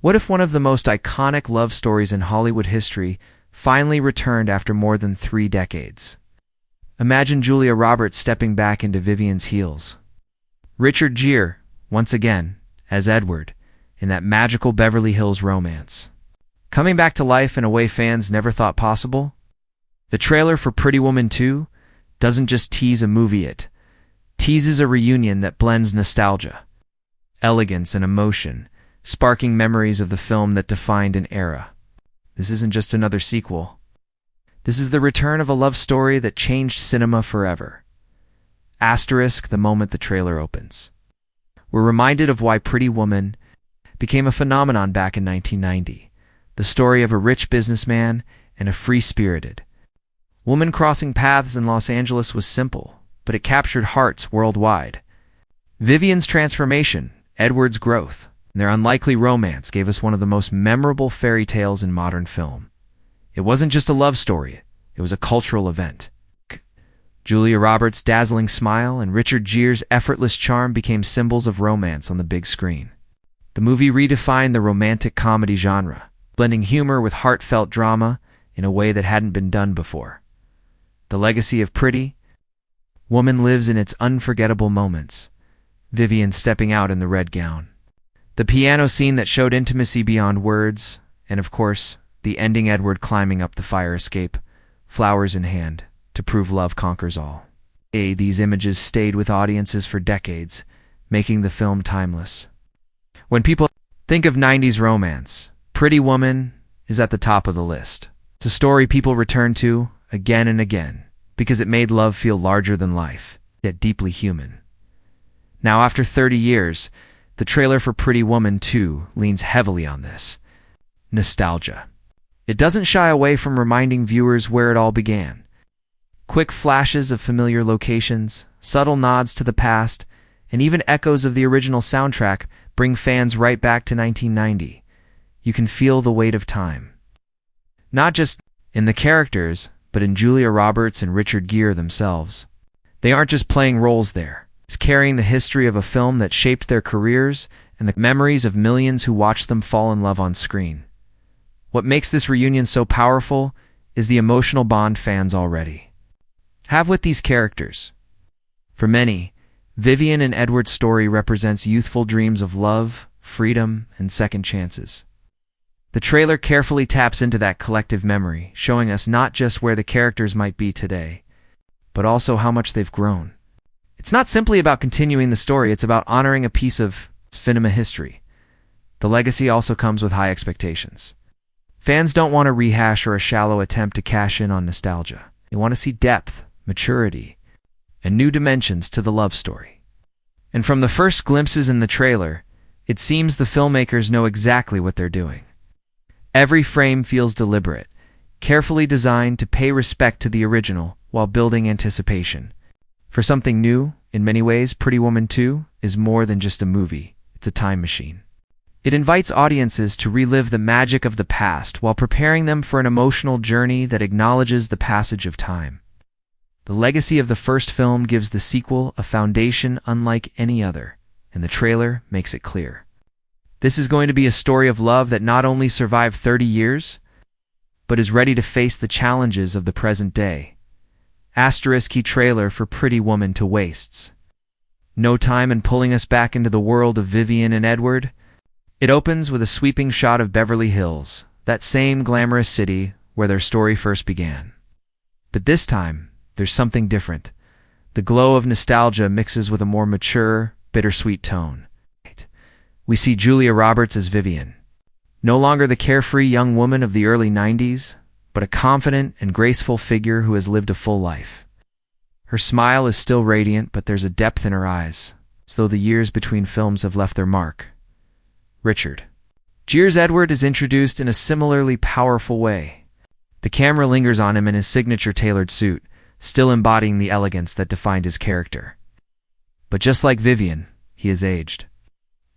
What if one of the most iconic love stories in Hollywood history finally returned after more than 3 decades? Imagine Julia Roberts stepping back into Vivian's heels. Richard Gere, once again, as Edward, in that magical Beverly Hills romance. Coming back to life in a way fans never thought possible? The trailer for Pretty Woman 2 doesn't just tease a movie, it teases a reunion that blends nostalgia, elegance, and emotion, sparking memories of the film that defined an era. This isn't just another sequel. This is the return of a love story that changed cinema forever. Asterisk the moment the trailer opens. We're reminded of why Pretty Woman became a phenomenon back in 1990. The story of a rich businessman and a free-spirited woman crossing paths in Los Angeles was simple, but it captured hearts worldwide. Vivian's transformation, Edward's growth, and their unlikely romance gave us one of the most memorable fairy tales in modern film. It wasn't just a love story, it was a cultural event. Julia Roberts' dazzling smile and Richard Gere's effortless charm became symbols of romance on the big screen. The movie redefined the romantic comedy genre, blending humor with heartfelt drama in a way that hadn't been done before. The legacy of Pretty Woman lives in its unforgettable moments. Vivian stepping out in the red gown, the piano scene that showed intimacy beyond words, and of course, the ending, Edward climbing up the fire escape, flowers in hand, to prove love conquers all. These images stayed with audiences for decades, making the film timeless. When people think of 90s romance, Pretty Woman is at the top of the list. It's a story people return to again and again, because it made love feel larger than life, yet deeply human. Now, after 30 years, the trailer for Pretty Woman 2 leans heavily on this nostalgia. It doesn't shy away from reminding viewers where it all began. Quick flashes of familiar locations, subtle nods to the past, and even echoes of the original soundtrack bring fans right back to 1990. You can feel the weight of time. Not just in the characters, but in Julia Roberts and Richard Gere themselves. They aren't just playing roles there. It's carrying the history of a film that shaped their careers and the memories of millions who watched them fall in love on screen. What makes this reunion so powerful is the emotional bond fans already have with these characters. For many, Vivian and Edward's story represents youthful dreams of love, freedom, and second chances. The trailer carefully taps into that collective memory, showing us not just where the characters might be today, but also how much they've grown. It's not simply about continuing the story, it's about honoring a piece of cinema history. The legacy also comes with high expectations. Fans don't want a rehash or a shallow attempt to cash in on nostalgia. They want to see depth, maturity, and new dimensions to the love story. And from the first glimpses in the trailer, it seems the filmmakers know exactly what they're doing. Every frame feels deliberate, carefully designed to pay respect to the original while building anticipation. For something new, in many ways, Pretty Woman 2 is more than just a movie, it's a time machine. It invites audiences to relive the magic of the past while preparing them for an emotional journey that acknowledges the passage of time. The legacy of the first film gives the sequel a foundation unlike any other, and the trailer makes it clear. This is going to be a story of love that not only survived 30 years, but is ready to face the challenges of the present day. Asterisk trailer for Pretty Woman to wastes no time in pulling us back into the world of Vivian and Edward. It opens with a sweeping shot of Beverly Hills, that same glamorous city where their story first began. But this time, there's something different. The glow of nostalgia mixes with a more mature, bittersweet tone. We see Julia Roberts as Vivian, no longer the carefree young woman of the early 90s, but a confident and graceful figure who has lived a full life. Her smile is still radiant, but there's a depth in her eyes, as though the years between films have left their mark. Richard Gere's Edward is introduced in a similarly powerful way. The camera lingers on him in his signature tailored suit, still embodying the elegance that defined his character. But just like Vivian, he has aged.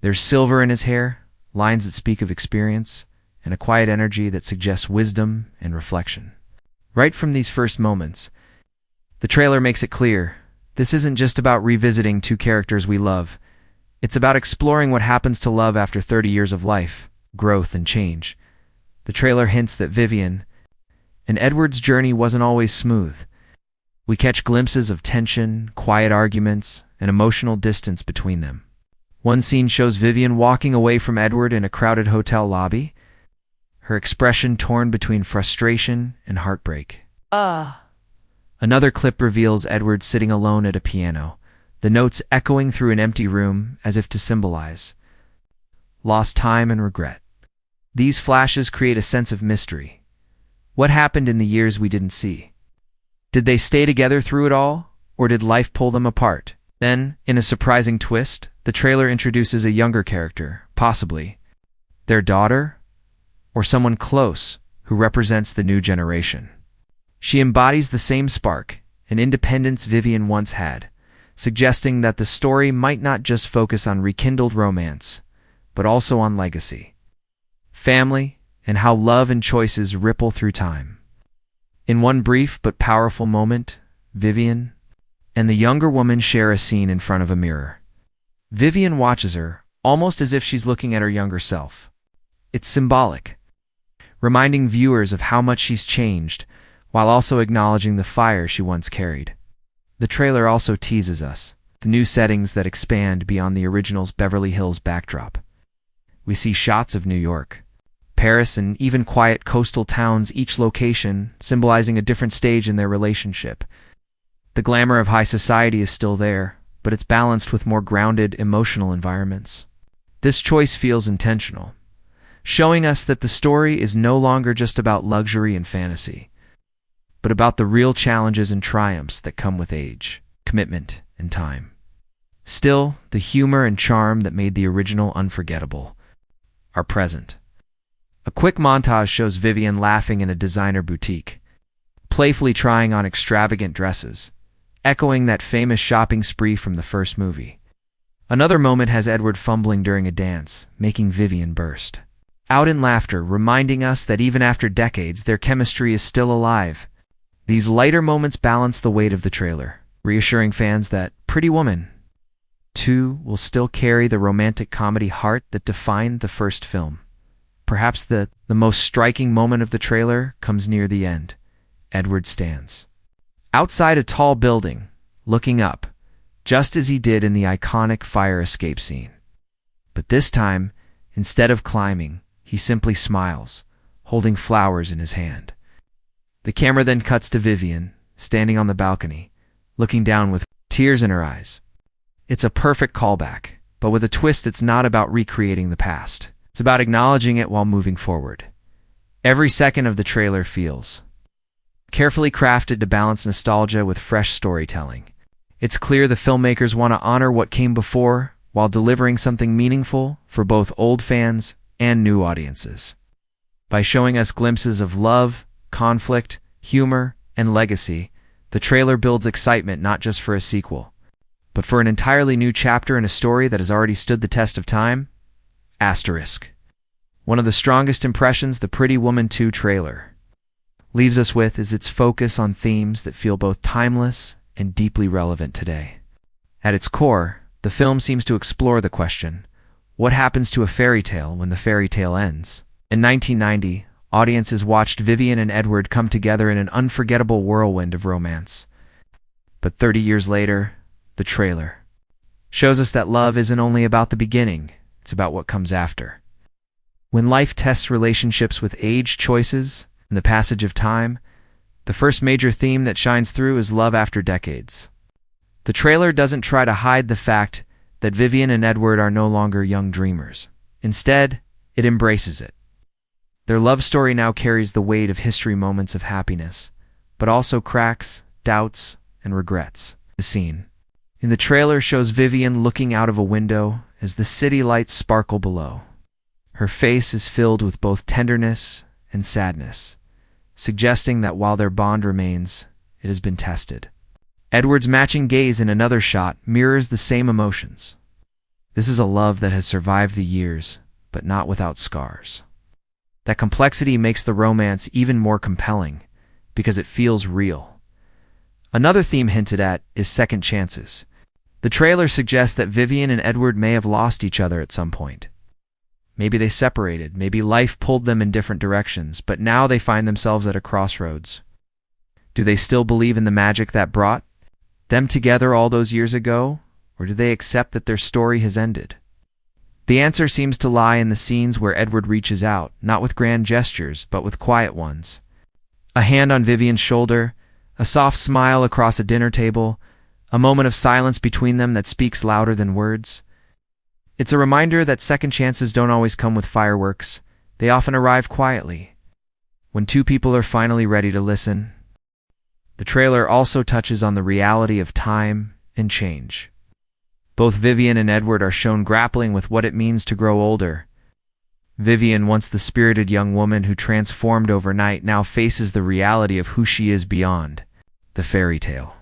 There's silver in his hair, lines that speak of experience, and a quiet energy that suggests wisdom and reflection. Right from these first moments, the trailer makes it clear, this isn't just about revisiting two characters we love. It's about exploring what happens to love after 30 years of life. growth, and change. The trailer hints that Vivian and Edward's journey wasn't always smooth. We catch glimpses of tension, quiet arguments, and emotional distance between them. One scene shows Vivian walking away from Edward in a crowded hotel lobby, her expression torn between frustration and heartbreak. Another clip reveals Edward sitting alone at a piano, the notes echoing through an empty room as if to symbolize lost time and regret. These flashes create a sense of mystery. What happened in the years we didn't see? Did they stay together through it all, or did life pull them apart? Then, in a surprising twist, the trailer introduces a younger character, possibly their daughter, or someone close who represents the new generation. She embodies the same spark and independence Vivian once had, suggesting that the story might not just focus on rekindled romance, but also on legacy, family, and how love and choices ripple through time. In one brief but powerful moment, Vivian and the younger woman share a scene in front of a mirror. Vivian watches her, almost as if she's looking at her younger self. It's symbolic, reminding viewers of how much she's changed, while also acknowledging the fire she once carried. The trailer also teases us the new settings that expand beyond the original's Beverly Hills backdrop. We see shots of New York, Paris, and even quiet coastal towns, each location symbolizing a different stage in their relationship. The glamour of high society is still there, but it's balanced with more grounded, emotional environments. This choice feels intentional, showing us that the story is no longer just about luxury and fantasy, but about the real challenges and triumphs that come with age, commitment, and time. Still, the humor and charm that made the original unforgettable are present. A quick montage shows Vivian laughing in a designer boutique, playfully trying on extravagant dresses, echoing that famous shopping spree from the first movie. Another moment has Edward fumbling during a dance, making Vivian burst out in laughter, reminding us that even after decades, their chemistry is still alive. These lighter moments balance the weight of the trailer, reassuring fans that Pretty Woman 2 will still carry the romantic comedy heart that defined the first film. Perhaps the most striking moment of the trailer comes near the end. Edward stands outside a tall building, looking up, just as he did in the iconic fire escape scene. But this time, instead of climbing, he simply smiles, holding flowers in his hand. The camera then cuts to Vivian, standing on the balcony, looking down with tears in her eyes. It's a perfect callback, but with a twist that's not about recreating the past. It's about acknowledging it while moving forward. Every second of the trailer feels carefully crafted to balance nostalgia with fresh storytelling. It's clear the filmmakers want to honor what came before while delivering something meaningful for both old fans and new audiences. By showing us glimpses of love, conflict, humor, and legacy, the trailer builds excitement not just for a sequel, but for an entirely new chapter in a story that has already stood the test of time. Asterisk. One of the strongest impressions the Pretty Woman 2 trailer leaves us with is its focus on themes that feel both timeless and deeply relevant today. At its core, the film seems to explore the question, what happens to a fairy tale when the fairy tale ends? In 1990, audiences watched Vivian and Edward come together in an unforgettable whirlwind of romance. But 30 years later, the trailer shows us that love isn't only about the beginning, it's about what comes after. When life tests relationships with age, choices, and the passage of time, the first major theme that shines through is love after decades. The trailer doesn't try to hide the fact that Vivian and Edward are no longer young dreamers. Instead, it embraces it. Their love story now carries the weight of history, moments of happiness, but also cracks, doubts, and regrets. The scene in the trailer shows Vivian looking out of a window as the city lights sparkle below. Her face is filled with both tenderness and sadness, suggesting that while their bond remains, it has been tested. Edward's matching gaze in another shot mirrors the same emotions. This is a love that has survived the years, but not without scars. That complexity makes the romance even more compelling, because it feels real. Another theme hinted at is second chances. The trailer suggests that Vivian and Edward may have lost each other at some point. Maybe they separated, maybe life pulled them in different directions, but now they find themselves at a crossroads. Do they still believe in the magic that brought them together all those years ago, or do they accept that their story has ended? The answer seems to lie in the scenes where Edward reaches out, not with grand gestures, but with quiet ones. A hand on Vivian's shoulder, a soft smile across a dinner table, a moment of silence between them that speaks louder than words. It's a reminder that second chances don't always come with fireworks. They often arrive quietly, when two people are finally ready to listen. The trailer also touches on the reality of time and change. Both Vivian and Edward are shown grappling with what it means to grow older. Vivian, once the spirited young woman who transformed overnight, now faces the reality of who she is beyond the fairy tale.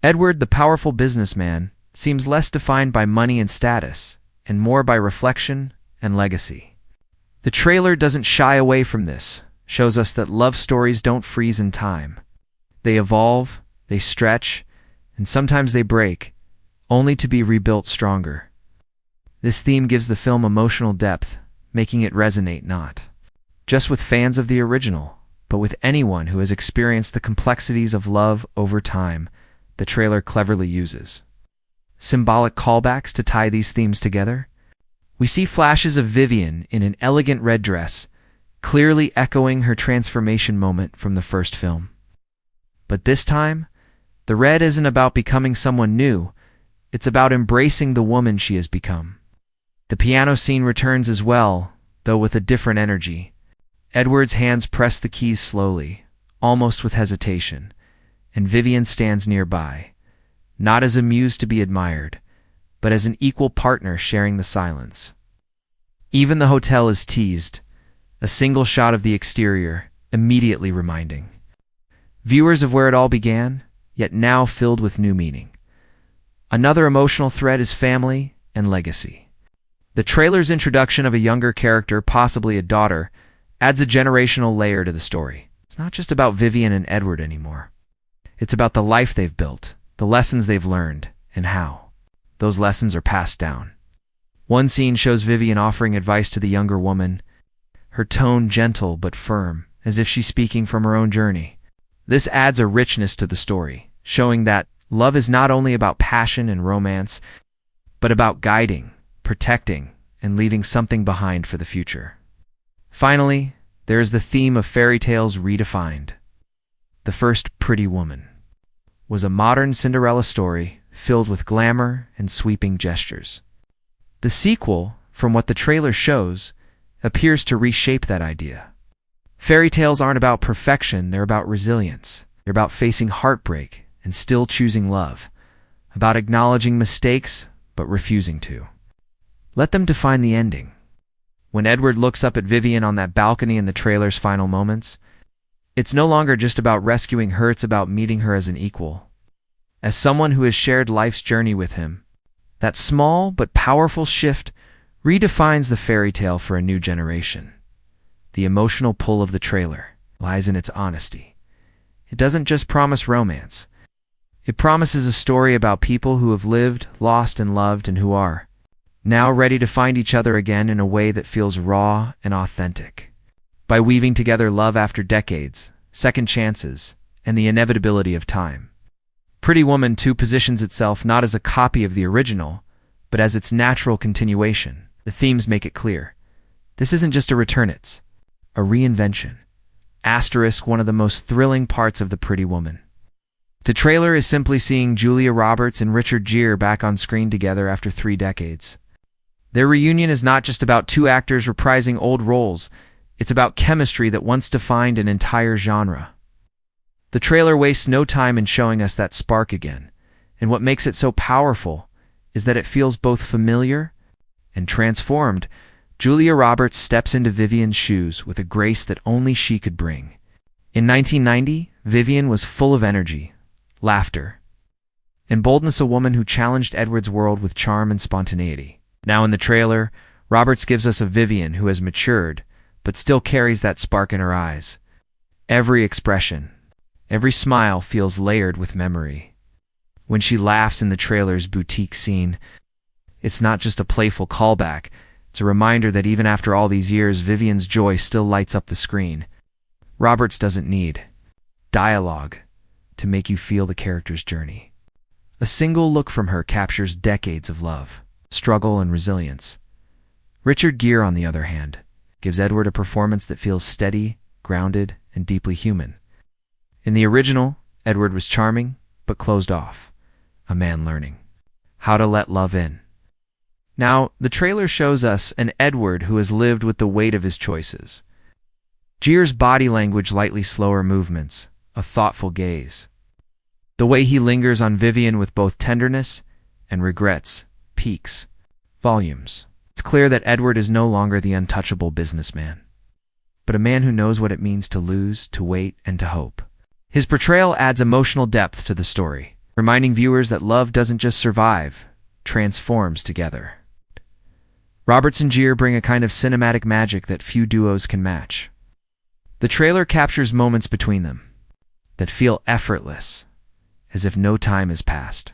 Edward, the powerful businessman, seems less defined by money and status, and more by reflection and legacy. The trailer doesn't shy away from this, shows us that love stories don't freeze in time. They evolve, they stretch, and sometimes they break, only to be rebuilt stronger. This theme gives the film emotional depth, making it resonate not just with fans of the original, but with anyone who has experienced the complexities of love over time. The trailer cleverly uses symbolic callbacks to tie these themes together. We see flashes of Vivian in an elegant red dress, clearly echoing her transformation moment from the first film. But this time, the red isn't about becoming someone new, it's about embracing the woman she has become. The piano scene returns as well, though with a different energy. Edward's hands press the keys slowly, almost with hesitation, and Vivian stands nearby, not as a muse to be admired, but as an equal partner sharing the silence. Even the hotel is teased, a single shot of the exterior, immediately reminding viewers of where it all began, yet now filled with new meaning. Another emotional thread is family and legacy. The trailer's introduction of a younger character, possibly a daughter, adds a generational layer to the story. It's not just about Vivian and Edward anymore. It's about the life they've built, the lessons they've learned, and how those lessons are passed down. One scene shows Vivian offering advice to the younger woman, her tone gentle but firm, as if she's speaking from her own journey. This adds a richness to the story, showing that love is not only about passion and romance, but about guiding, protecting, and leaving something behind for the future. Finally, there is the theme of fairy tales redefined. The first Pretty Woman was a modern Cinderella story filled with glamour and sweeping gestures. The sequel, from what the trailer shows, appears to reshape that idea. Fairy tales aren't about perfection, they're about resilience. They're about facing heartbreak and still choosing love, about acknowledging mistakes but refusing to let them define the ending. When Edward looks up at Vivian on that balcony in the trailer's final moments, it's no longer just about rescuing her, it's about meeting her as an equal, as someone who has shared life's journey with him. That small but powerful shift redefines the fairy tale for a new generation. The emotional pull of the trailer lies in its honesty. It doesn't just promise romance. It promises a story about people who have lived, lost, and loved, and who are now ready to find each other again in a way that feels raw and authentic. By weaving together love after decades, second chances, and the inevitability of time, Pretty Woman 2 positions itself not as a copy of the original, but as its natural continuation. The themes make it clear. This isn't just a return, it's a reinvention. Asterisk, one of the most thrilling parts of The Pretty Woman. The trailer is simply seeing Julia Roberts and Richard Gere back on screen together after 3 decades. Their reunion is not just about two actors reprising old roles, it's about chemistry that once defined an entire genre. The trailer wastes no time in showing us that spark again, and what makes it so powerful is that it feels both familiar and transformed. Julia Roberts steps into Vivian's shoes with a grace that only she could bring. In 1990, Vivian was full of energy, laughter, and boldness, a woman who challenged Edward's world with charm and spontaneity. Now in the trailer, Roberts gives us a Vivian who has matured, but still carries that spark in her eyes. Every expression, every smile feels layered with memory. When she laughs in the trailer's boutique scene, it's not just a playful callback, It's a reminder that even after all these years, Vivian's joy still lights up the screen. Roberts doesn't need dialogue to make you feel the character's journey. A single look from her captures decades of love, struggle, and resilience. Richard Gere, on the other hand, gives Edward a performance that feels steady, grounded, and deeply human. In the original, Edward was charming, but closed off, a man learning how to let love in. Now, the trailer shows us an Edward who has lived with the weight of his choices. Gere's body language, lightly slower movements, a thoughtful gaze. The way he lingers on Vivian with both tenderness and regrets speaks volumes. It's clear that Edward is no longer the untouchable businessman, but a man who knows what it means to lose, to wait, and to hope. His portrayal adds emotional depth to the story, reminding viewers that love doesn't just survive, transforms together. Roberts and Gere bring a kind of cinematic magic that few duos can match. The trailer captures moments between them that feel effortless, as if no time has passed.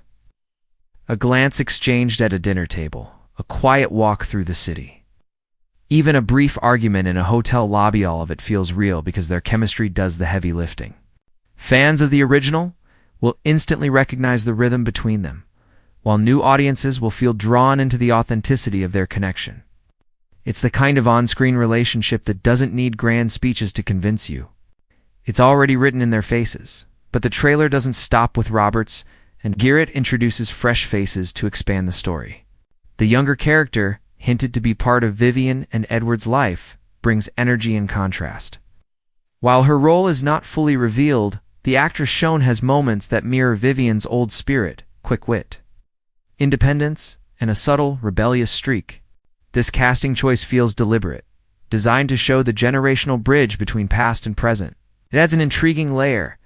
A glance exchanged at a dinner table, a quiet walk through the city. Even a brief argument in a hotel lobby, all of it feels real because their chemistry does the heavy lifting. Fans of the original will instantly recognize the rhythm between them, while new audiences will feel drawn into the authenticity of their connection. It's the kind of on-screen relationship that doesn't need grand speeches to convince you. It's already written in their faces. But the trailer doesn't stop with Roberts, and Gere introduces fresh faces to expand the story. The younger character, hinted to be part of Vivian and Edward's life, brings energy and contrast. While her role is not fully revealed, the actress shown has moments that mirror Vivian's old spirit, quick wit, independence, and a subtle, rebellious streak. This casting choice feels deliberate, designed to show the generational bridge between past and present. It adds an intriguing layer.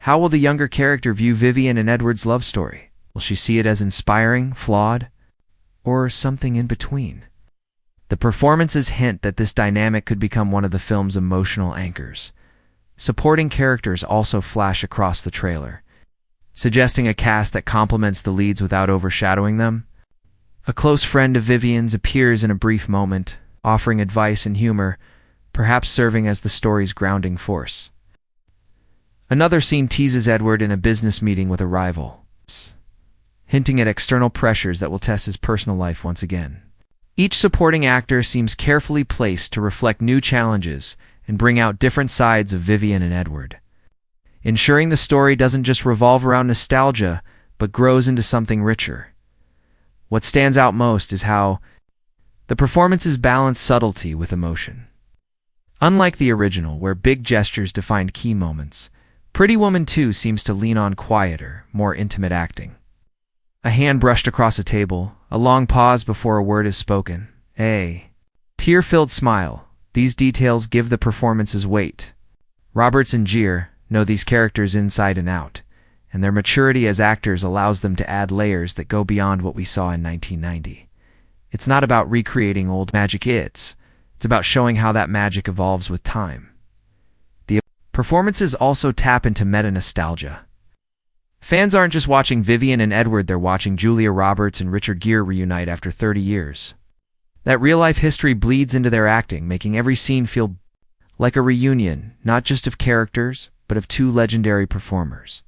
How will the younger character view Vivian and Edward's love story? Will she see it as inspiring, flawed, or something in between? The performances hint that this dynamic could become one of the film's emotional anchors. Supporting characters also flash across the trailer, suggesting a cast that complements the leads without overshadowing them. A close friend of Vivian's appears in a brief moment, offering advice and humor, perhaps serving as the story's grounding force. Another scene teases Edward in a business meeting with a rival, hinting at external pressures that will test his personal life once again. Each supporting actor seems carefully placed to reflect new challenges and bring out different sides of Vivian and Edward, ensuring the story doesn't just revolve around nostalgia, but grows into something richer. What stands out most is how the performances balance subtlety with emotion. Unlike the original, where big gestures defined key moments, Pretty Woman 2 seems to lean on quieter, more intimate acting. A hand brushed across a table, a long pause before a word is spoken, a tear-filled smile. These details give the performances weight. Roberts and Gere know these characters inside and out, and their maturity as actors allows them to add layers that go beyond what we saw in 1990. It's not about recreating old magic, it's about showing how that magic evolves with time. The performances also tap into meta-nostalgia. Fans aren't just watching Vivian and Edward, they're watching Julia Roberts and Richard Gere reunite after 30 years. That real-life history bleeds into their acting, making every scene feel like a reunion, not just of characters, but of two legendary performers.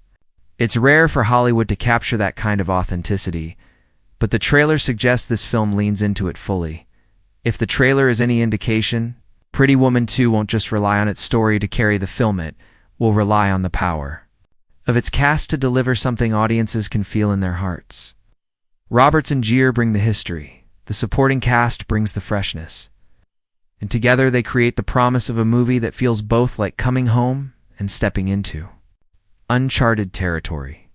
It's rare for Hollywood to capture that kind of authenticity, but the trailer suggests this film leans into it fully. If the trailer is any indication, Pretty Woman 2 won't just rely on its story to carry the film, it will rely on the power of its cast to deliver something audiences can feel in their hearts. Roberts and Gere bring the history, the supporting cast brings the freshness, and together they create the promise of a movie that feels both like coming home and stepping into uncharted territory.